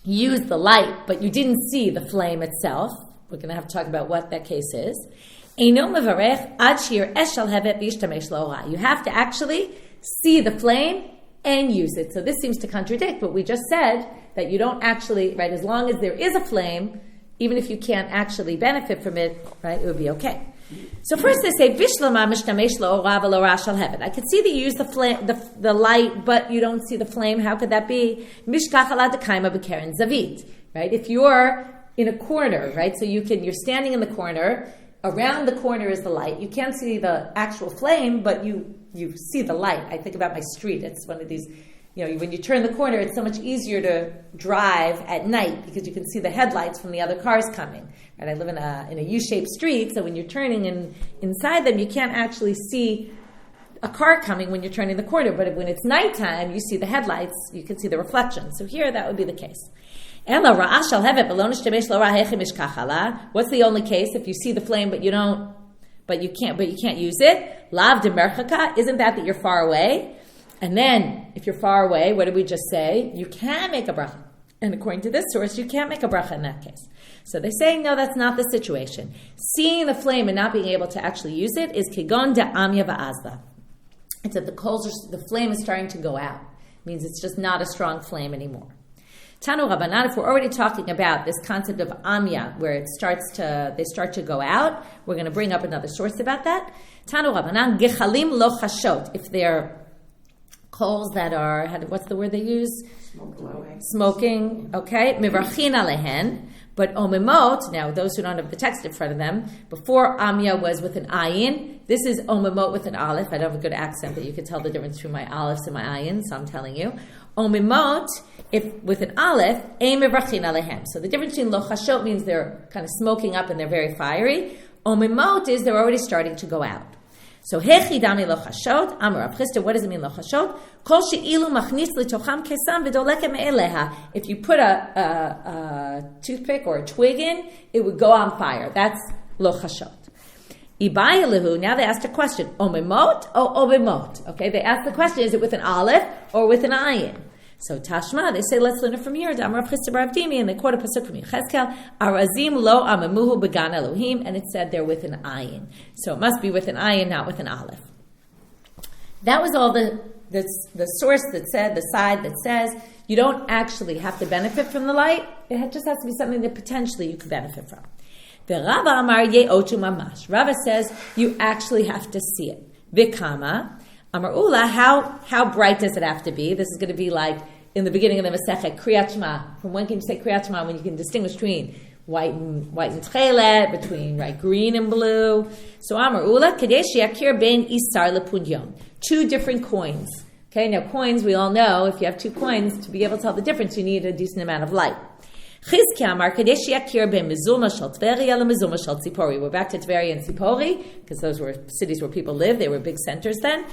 used the light but you didn't see the flame itself. We're going to have to talk about what that case is. You have to actually see the flame and use it. So this seems to contradict what we just said, that you don't actually, right, as long as there is a flame, even if you can't actually benefit from it, right, it would be okay. So first they say, I could see that you use the flame, the light, but you don't see the flame. How could that be? Right? If you're in a corner, right, so you're standing in the corner, around the corner is the light. You can't see the actual flame, but you see the light. I think about my street. It's one of these, when you turn the corner, it's so much easier to drive at night because you can see the headlights from the other cars coming. And I live in a U-shaped street, so when you're turning inside them, you can't actually see a car coming when you're turning the corner. But when it's nighttime, you see the headlights, you can see the reflection. So here, that would be the case. What's the only case if you see the flame but you can't use it? Lav de merchaka, isn't that you're far away? And then if you're far away, what did we just say? You can make a bracha. And according to this source, you can't make a bracha in that case. So they're saying, no, that's not the situation. Seeing the flame and not being able to actually use it is kigon de amya va'azla. It's that the flame is starting to go out. It means it's just not a strong flame anymore. Tanu Rabbanan, if we're already talking about this concept of Amya, where they start to go out, we're going to bring up another source about that. Tanu Rabbanan, Gechalim lo chashot, if they're coals that are, what's the word they use? Smoking, okay. Mivrachin alehen. But omimot, now those who don't have the text in front of them, before Amya was with an ayin, this is omimot with an aleph. I don't have a good accent, but you can tell the difference between my alephs and my ayin, so I'm telling you. Omimot, if with an aleph, ein mivrachin alehem. So the difference between lo chashot means they're kind of smoking up and they're very fiery. Omimot is they're already starting to go out. So hechi dami lo chashot, Amar Rav Chisda, what does it mean lo chashot? Kol she'ilu machnis litocham kesam v'doleke me'eleha. If you put a toothpick or a twig in, it would go on fire. That's lo chashot. Ibayilahu, now they asked a question, omimot or omimot? Okay, they asked the question, is it with an aleph or with an ayin? So Tashma, they say, let's learn it from here. Amar Rav Chisda bar Avdimi, and they quote a pasuk from Yechezkel, Arazim lo amamuhu began Elohim, and it said they're with an ayin. So it must be with an ayin, not with an aleph. That was all the source that said, the side that says, you don't actually have to benefit from the light. It just has to be something that potentially you could benefit from. The Rava Amar ye'otu mamash. Rava says, you actually have to see it. Vikama. Amar Ula, how bright does it have to be? This is going to be like in the beginning of the Masechet, Kriyat Shema. From when can you say Kriyat Shema? When you can distinguish between white and tchelet, between green and blue. So Amar Ula, Kadesh Yakir Ben Isar Lepunyon. 2 different coins. Okay, now coins, we all know, if you have 2 coins, to be able to tell the difference, you need a decent amount of light. We're back to Tveria and Tzipori, because those were cities where people lived. They were big centers then.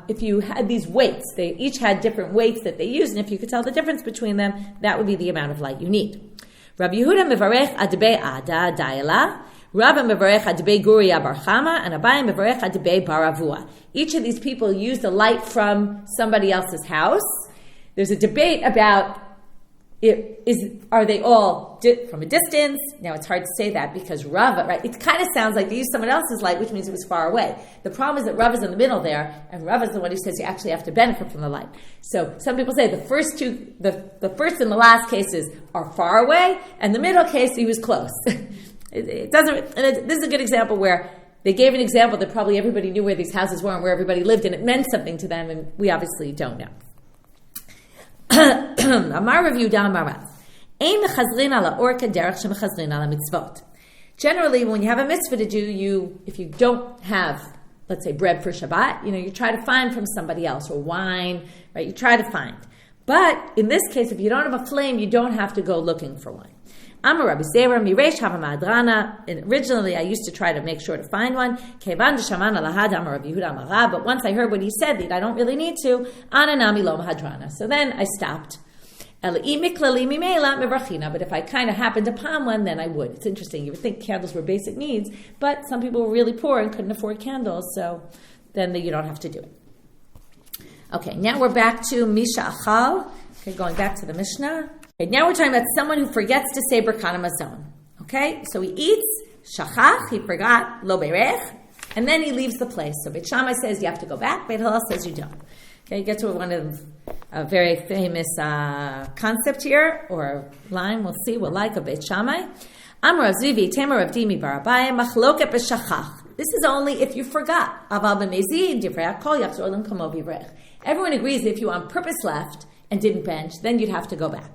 If you had these weights, they each had different weights that they used, and if you could tell the difference between them, that would be the amount of light you need. Rabbi Yehuda mevarech adbei ada daila, Rabbi mevarech adbei guria bar chama, and Abai mevarech adbei baravua. Each of these people used a light from somebody else's house. There's a debate about are they all from a distance? Now, it's hard to say that because Rava, right? It kind of sounds like they used someone else's light, which means it was far away. The problem is that Rava's in the middle there, and Rava's the one who says you actually have to benefit from the light. So some people say the first and the last cases are far away, and the middle case, he was close. It doesn't. And this is a good example where they gave an example that probably everybody knew where these houses were and where everybody lived, and it meant something to them, and we obviously don't know. Amar Rav Yehuda Amar Rav. Ein mechazrin ala orka derech shemechazrin ala mitzvot. Generally, when you have a mitzvah to do, if you don't have, let's say, bread for Shabbat, you try to find from somebody else, or wine, right? You try to find. But in this case, if you don't have a flame, you don't have to go looking for one. Amar Rabbi Zera mireish hava ma'adrana. And originally, I used to try to make sure to find one. Kevan d'shaman alahad Amar Rabbi Yehuda Amar Rav. But once I heard what he said, that I don't really need to, ananami lo mahadrana. So then I stopped. But if I kind of happened upon one, then I would. It's interesting. You would think candles were basic needs, but some people were really poor and couldn't afford candles, so then you don't have to do it. Okay, now we're back to Misha Achal. Okay, going back to the Mishnah. Okay, now we're talking about someone who forgets to say Birkat Hamazon. Okay, so he eats, shachach, he forgot, lo berech, and then he leaves the place. So Beit Shammai says you have to go back, Beit Hillel says you don't. Okay, get to one of a very famous concept here, or line, we'll see, we'll like a Beit Shammai. Amar Avzivi, Tamer of Dimi Barabai, Machloket b'shachach. This is only if you forgot. Aval b'mezid, divrei kol yachzor lam kamo bivrech. Everyone agrees that if you on purpose left and didn't bench, then you'd have to go back.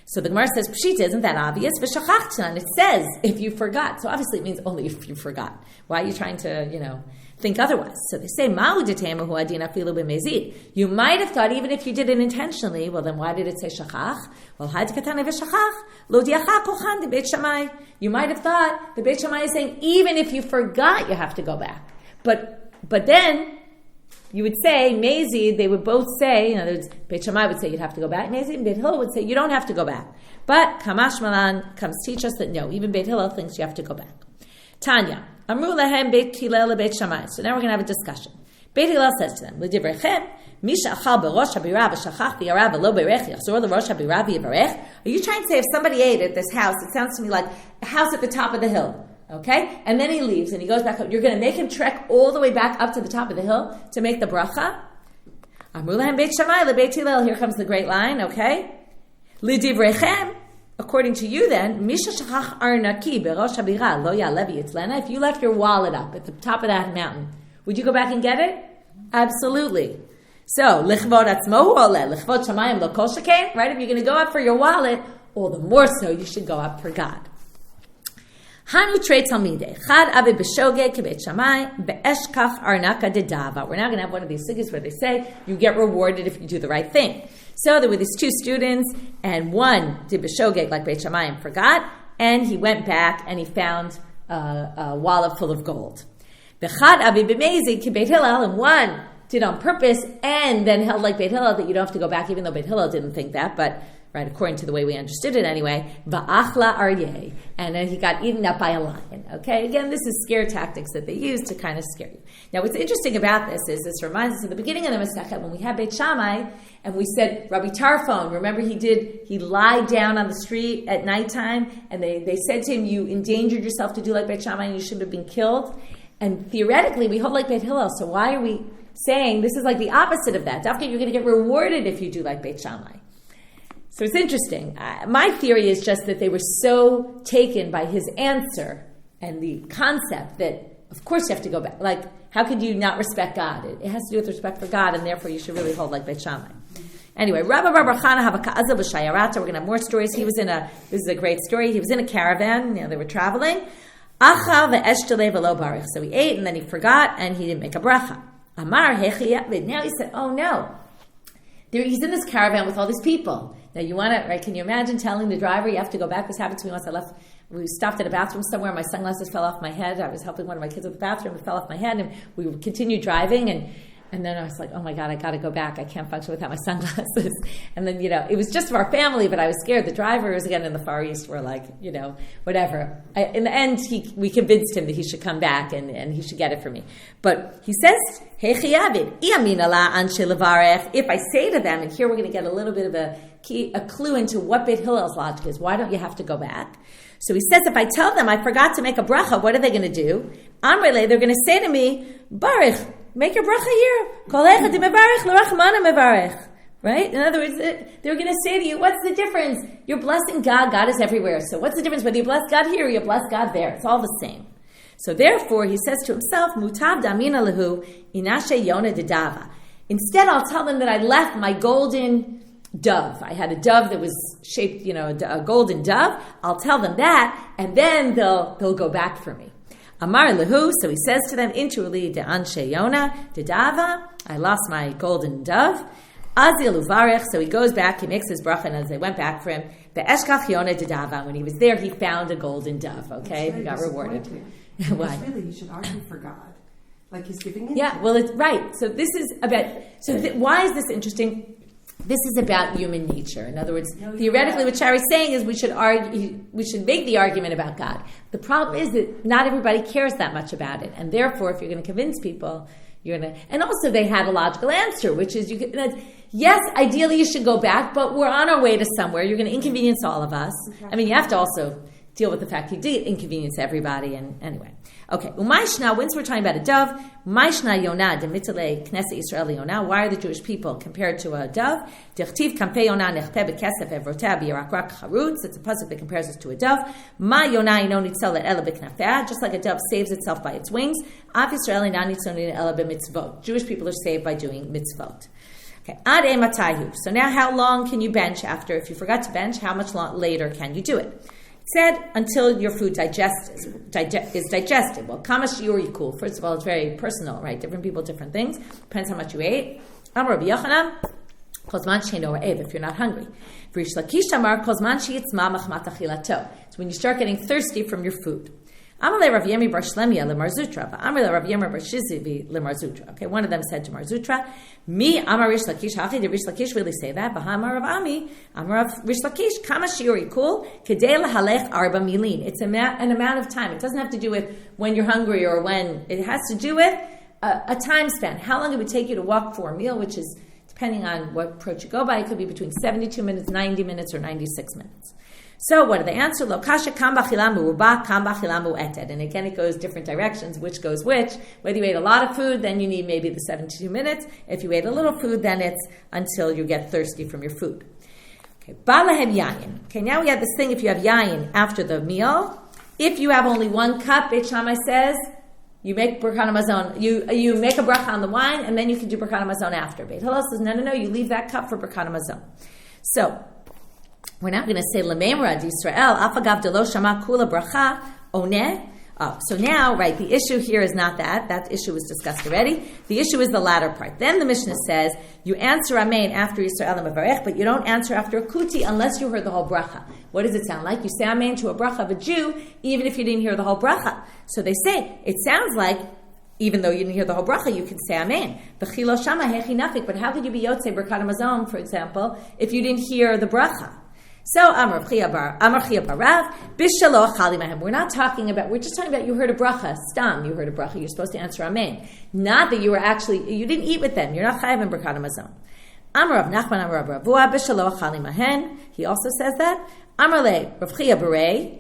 So the Gemara says, Pshita, isn't that obvious? V'shachachtan, it says, if you forgot. So obviously it means only if you forgot. Why are you trying to, think otherwise? So they say, Ma'u detemahu adin afilu b'mezid. You might have thought, even if you did it intentionally, well then why did it say shachach? Well, had katana v'shachach, lo diacha kochan de Beit Shammai. You might have thought, the Beit Shammai is saying, even if you forgot, you have to go back. But then, you would say, Mezid, they would both say, in other words, Beit Shammai would say you'd have to go back, Mezid, and Beit Hillel would say you don't have to go back. But Kamash Malan comes teach us that no, even Beit Hillel thinks you have to go back. Tanya, Amru lahem Beit Hillel Beit Shammai. So now we're going to have a discussion. Beit Hillel says to them, L'divrechem, Misha achal b'rosh habira v'shachach v'yarav v'lo berech yachzor l'rosh habira v'yivarech. Are you trying to say if somebody ate at this house, it sounds to me like a house at the top of the hill. Okay? And then he leaves and he goes back up. You're going to make him trek all the way back up to the top of the hill to make the bracha? Amru lahem Beit Shammai leBeit Hillel. Here comes the great line, okay? Lidivrechem, according to you then, Misha shachach arnaki berosh habira lo ya'levi yitzlena. If you left your wallet up at the top of that mountain, would you go back and get it? Absolutely. So, lichvod atzmohu oleh, lichvod shamayim lo kol sheken, right? If you're going to go up for your wallet, all the more so you should go up for God. Hanu trei talmidei, chad avi b'shogeg kibet shamay, be'eshkach arnaka dedava. We're now going to have one of these sigis where they say, you get rewarded if you do the right thing. So there were these two students, and one did b'shogeg like Beit Shamayim forgot, and he went back and he found a wallet full of gold. Bechad avi b'mezi kibet Hillel, and one did on purpose and then held like Beit Hillel that you don't have to go back, even though Beit Hillel didn't think that, but right, according to the way we understood it anyway, va'achla aryeh, and then he got eaten up by a lion. Okay, again, this is scare tactics that they use to kind of scare you. Now, what's interesting about this is this reminds us of the beginning of the Masechet when we had Beit Shammai, and we said Rabbi Tarfon. Remember, he lied down on the street at nighttime, and they said to him, "You endangered yourself to do like Beit Shammai, and you should have been killed." And theoretically, we hold like Beit Hillel. So why are we saying this is like the opposite of that? Dafka, you're going to get rewarded if you do like Beit Shammai. So it's interesting. My theory is just that they were so taken by his answer and the concept that, of course, you have to go back. Like, how could you not respect God? It has to do with respect for God, and therefore you should really hold like Beit Shammai. Anyway, Rabbi Bar Chana have a ka'azah b'shayarata. We're going to have more stories. This is a great story. He was in a caravan. They were traveling. Achal ve'eshtele v'lo barich. So he ate, and then he forgot, and he didn't make a bracha. Amar hechi yavid. Now he said, oh no. He's in this caravan with all these people. Now you want to, right? Can you imagine telling the driver you have to go back? This happened to me once. We stopped at a bathroom somewhere. My sunglasses fell off my head. I was helping one of my kids with the bathroom. It fell off my head, and we continued driving. And then I was like, oh my God, I got to go back. I can't function without my sunglasses. And then, it was just for our family, but I was scared. The drivers, again, in the Far East were like, whatever. In the end, we convinced him that he should come back and he should get it for me. But he says, if I say to them, and here we're going to get a little bit of a clue into what Beit Hillel's logic is, why don't you have to go back? So he says, if I tell them I forgot to make a bracha, what are they going to do? Amrele, they're going to say to me, Baruch, make your bracha here. Right? In other words, they're going to say to you, what's the difference? You're blessing God. God is everywhere. So what's the difference whether you bless God here or you bless God there? It's all the same. So therefore, he says to himself, Mutav damina lehu inashe yona dedava. Instead, I'll tell them that I left my golden dove. I had a dove that was shaped, a golden dove. I'll tell them that, and then they'll go back for me. Amar lehu, so he says to them, Intuali de anshe yona dedava. I lost my golden dove. Azil uvarech, so he goes back, he makes his bracha, and as they went back for him, the eshkach yona dedava. When he was there, he found a golden dove. Okay, he got rewarded. Why? Really, he should argue for God, like he's giving in. Yeah, well, it's right. So this is about. Why is this interesting? This is about human nature. In other words, theoretically, what Shari's saying is we should make the argument about God. The problem is that not everybody cares that much about it, and therefore, if you're going to convince people, you're going to. And also, they had a logical answer, which is yes, ideally you should go back, but we're on our way to somewhere. You're going to inconvenience all of us. Okay. I mean, you have to also deal with the fact you did inconvenience everybody. And anyway, okay. Umayshna, once we're talking about a dove, Umayshna Yonah de Mitzale Knesset Yisrael Yonah. Why are the Jewish people compared to a dove? Dichtiv Kampei Yonah Nechpe Bekesef Evrotah Biyarakrak Charutz. It's a pasuk that compares us to a dove. Ma Yonah Ino Nitzal Ela Beknafeh. Just like a dove saves itself by its wings. Av Yisrael Ina Nitzal Ela B'mitzvot. Jewish people are saved by doing mitzvot. Okay. Ad Matayu. So now, how long can you bench after? If you forgot to bench, how much later can you do it? It said until your food is digested. Well, kamash yuri cool. First of all, it's very personal, right? Different people, different things. Depends how much you ate. Amar Rabbi Yochanan, kozman sheino ra'ev, if you're not hungry. V'rish Lakish amar kozman sheyitzma machmat achilato. It's when you start getting thirsty from your food. Amalei Rav Yemi bar Shlemia leMarzutra, Amalei Rav Yemi bar Shizivi leMarzutra. Okay, one of them said to Marzutra, "Mi Amar Rish Lakish Hachi." Did Rish Lakish really say that? Bahama Rav Ami, Amar Rav Rish Lakish. Kama shiuri kul kedei lahalech arba milin. It's an amount of time. It doesn't have to do with when you're hungry or when. It has to do with a time span. How long it would take you to walk for a meal, which is depending on what approach you go by. It could be between 72 minutes, 90 minutes, or 96 minutes. So what do they answer? Lo kasha kam b'chilam u'ruba kam b'chilam u'eted. And again, it goes different directions, which goes which. Whether you ate a lot of food, then you need maybe the 72 minutes. If you ate a little food, then it's until you get thirsty from your food. Okay, balahem yayin. Okay, now we have this thing, if you have yayin after the meal, if you have only one cup, Beit Shammai says, you make Berakhot Hamazon, you make a bracha on the wine, and then you can do Berakhot Hamazon after. Beit Hillel says, no, you leave that cup for Berakhot Hamazon. So, we're now going to say, Lememra d'Yisrael, afagav delo shama kula bracha, oneh. Oh, so now, right, the issue here is not that. That issue was discussed already. The issue is the latter part. Then the Mishnah says, you answer Amen after Yisrael and Mevarech, but you don't answer after a kuti unless you heard the whole bracha. What does it sound like? You say Amen to a bracha of a Jew, even if you didn't hear the whole bracha. So they say, it sounds like, even though you didn't hear the whole bracha, you can say Amen. But how could you be Yotzei Berakhot Hamazon, for example, if you didn't hear the bracha? So Amar Chia Barav, Bishalo Chalimahem. We're just talking about you heard a bracha, stam, you heard a bracha, you're supposed to answer Amen. Not that you didn't eat with them, you're not chayav in Berakhot Hamazon. Amar Rav Nachman, Amar Rav Ravua, Bishalo Chalimahen. He also says that. Amar Le Rav Chia Berei,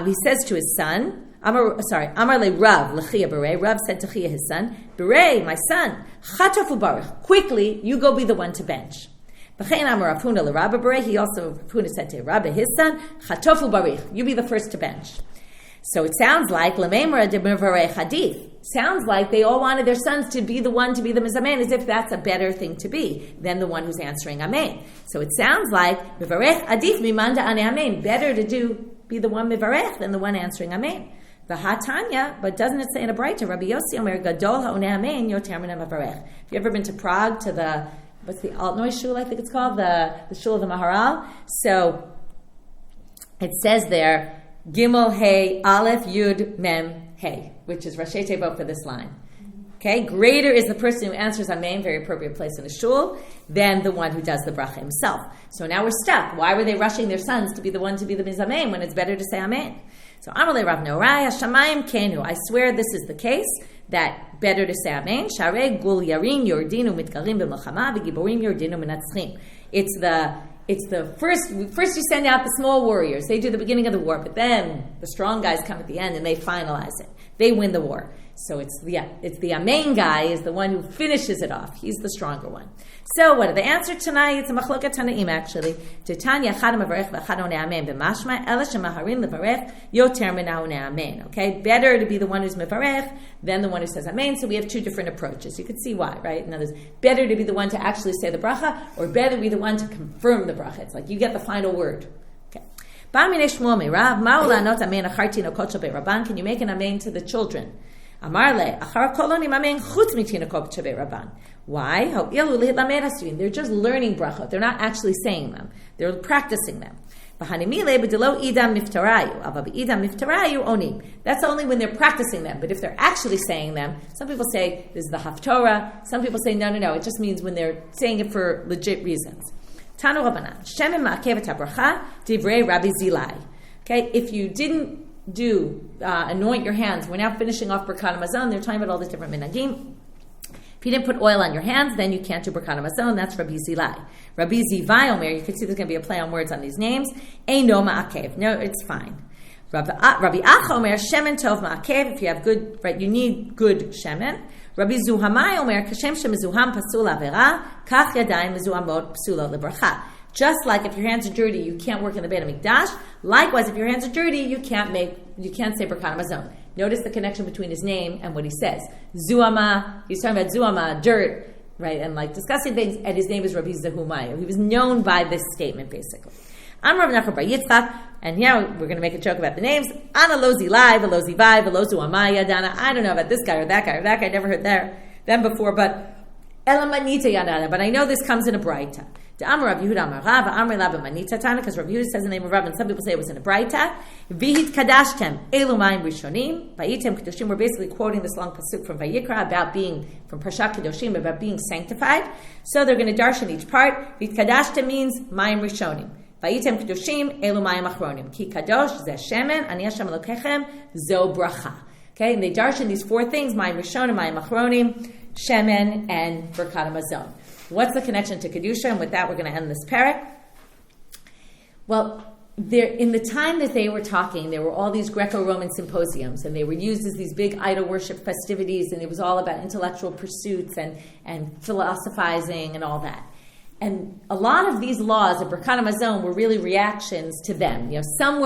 he says to his son, Amar Le Rav Lechia Berei. Rav said to Chia his son, Berei, my son, Chatafu Baruch, quickly, you go be the one to bench. He also said to Rabbi, his son, Chatofu Barich, you be the first to bench. So it sounds like Lememra de Mevarech Hadith. Sounds like they all wanted their sons to be the one to be the Mizamen, as if that's a better thing to be than the one who's answering Amen. So it sounds like Mevarech Hadith Mimanda Ane Amen. Better to be the one Mevarech than the one answering Amen. The Hatanya, but doesn't it say in a Braita, Rabbi Yossi Omer Gadol Ha'one Amen Yoter Min Mevarech. Have you ever been to Prague to the what's the Altnoy Shul, I think it's called, the Shul of the Maharal? So it says there, Gimel Hey Aleph Yud Mem Hey, which is Rashi Tevot for this line. Okay, greater is the person who answers Amen, very appropriate place in the shul, than the one who does the bracha himself. So now we're stuck. Why were they rushing their sons to be the one to be the Mizamen when it's better to say Amen? So Amalei Rav Norai Hashamayim Kenu. I swear this is the case, that better to say Amen. Sharei Gul Yarin Yordinu Mitkarim B'Milchama V'Giborim Yordinu Minatzchim. It's the first you send out the small warriors. They do the beginning of the war, but then the strong guys come at the end and they finalize it. They win the war. So it's the Amen guy is the one who finishes it off. He's the stronger one. So what are the answer tonight? It's a machloket tanaim actually. Titanya chad mevarech v'chad oneh amen b'mashma ela shemaharin levarech yoter min ha'oneh amen. Okay, better to be the one who's mevarech than the one who says amen. So we have two different approaches. You can see why, right? In other words, better to be the one to actually say the bracha, or better to be the one to confirm the bracha. It's like you get the final word. Okay. Can you make an amen to the children? Amarle, achar kolonim amen chutz mitinakot shebei rabban. Why? They're just learning brachot. They're not actually saying them. They're practicing them. That's only when they're practicing them. But if they're actually saying them, some people say this is the haftorah. Some people say no. It just means when they're saying it for legit reasons. Tanu Rabbanan, Shemin ma'akev et habracha, divrei Rabbi Zilai. Okay, if you didn't do anoint your hands, we're now finishing off Berakhot Hamazon. They're talking about all these different minhagim. If you didn't put oil on your hands, then you can't do Berakhot Hamazon. That's Rabbi Zilai. Rabbi Zivai Omer, you can see there's going to be a play on words on these names. Eino ma'akev. No, it's fine. Rabbi Acha Omer, Shemen Tov ma'akev. If you have good, right, you need good shemen. Rabbi Zuhamai Omer, Kashem shemezuham pasul avera, kach yadayim mezuhamot pasulo lebracha. Just like if your hands are dirty, you can't work in the Beit HaMikdash. Likewise, if your hands are dirty, you can't say Berakhot Hamazon. Notice the connection between his name and what he says. Zuama, he's talking about Zuama, dirt, right, and like discussing things, and his name is Rabbi Zehumayu. He was known by this statement, basically. I'm Rav Nachman Bar Yitzchak, and now we're going to make a joke about the names. Ana lo zilai, velo zivai, velo zuamai yadana. I don't know about this guy or that guy. Never heard them before, but elamanita yadana. But I know this comes in a braita. The Amar Rav Yehuda Amar Rav, Amar Lab Manita Tana, because Rav Yehuda says the name of Rav, and some people say it was in a braita. Vihit kadashtem elu mayim rishonim. Vayitem kedoshim. We're basically quoting this long pasuk from Vayikra about being from Parshat Kedoshim, about being sanctified. So they're going to darshan each part. Vihit kadashtem means mayim rishonim. Vayitem kedoshim elu mayim achronim. Ki kadosh zeh shemen ani Hashem Elokechem zo bracha. Okay, and they darshan these four things: mayim rishonim, mayim achronim, shemen, and Berakhot Hamazon. What's the connection to Kedusha? And with that, we're going to end this parak. Well, in the time that they were talking, there were all these Greco-Roman symposiums, and they were used as these big idol worship festivities, and it was all about intellectual pursuits and philosophizing and all that. And a lot of these laws of Berakhot Hamazon were really reactions to them. Some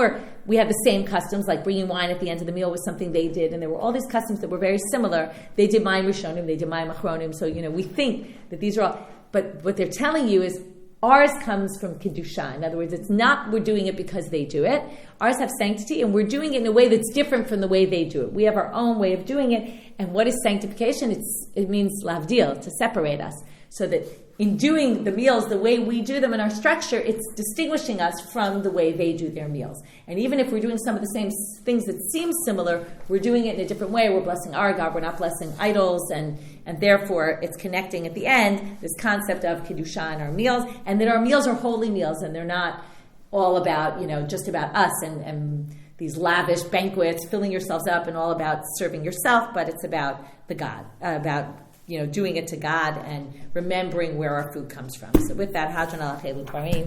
we had the same customs, like bringing wine at the end of the meal was something they did, and there were all these customs that were very similar. They did Mayim Rishonim, they did Mayim Achronim, so, we think that these are all, but what they're telling you is ours comes from Kedusha. In other words, it's not we're doing it because they do it. Ours have sanctity, and we're doing it in a way that's different from the way they do it. We have our own way of doing it, and what is sanctification? It means lavdil, to separate us, so that in doing the meals the way we do them in our structure, it's distinguishing us from the way they do their meals. And even if we're doing some of the same things that seem similar, we're doing it in a different way. We're blessing our God, we're not blessing idols, and therefore it's connecting at the end this concept of Kedusha in our meals, and that our meals are holy meals, and they're not all about, just about us and these lavish banquets, filling yourselves up and all about serving yourself, but it's about the God, about doing it to God and remembering where our food comes from. So with that, Hadron al Chelu Parim.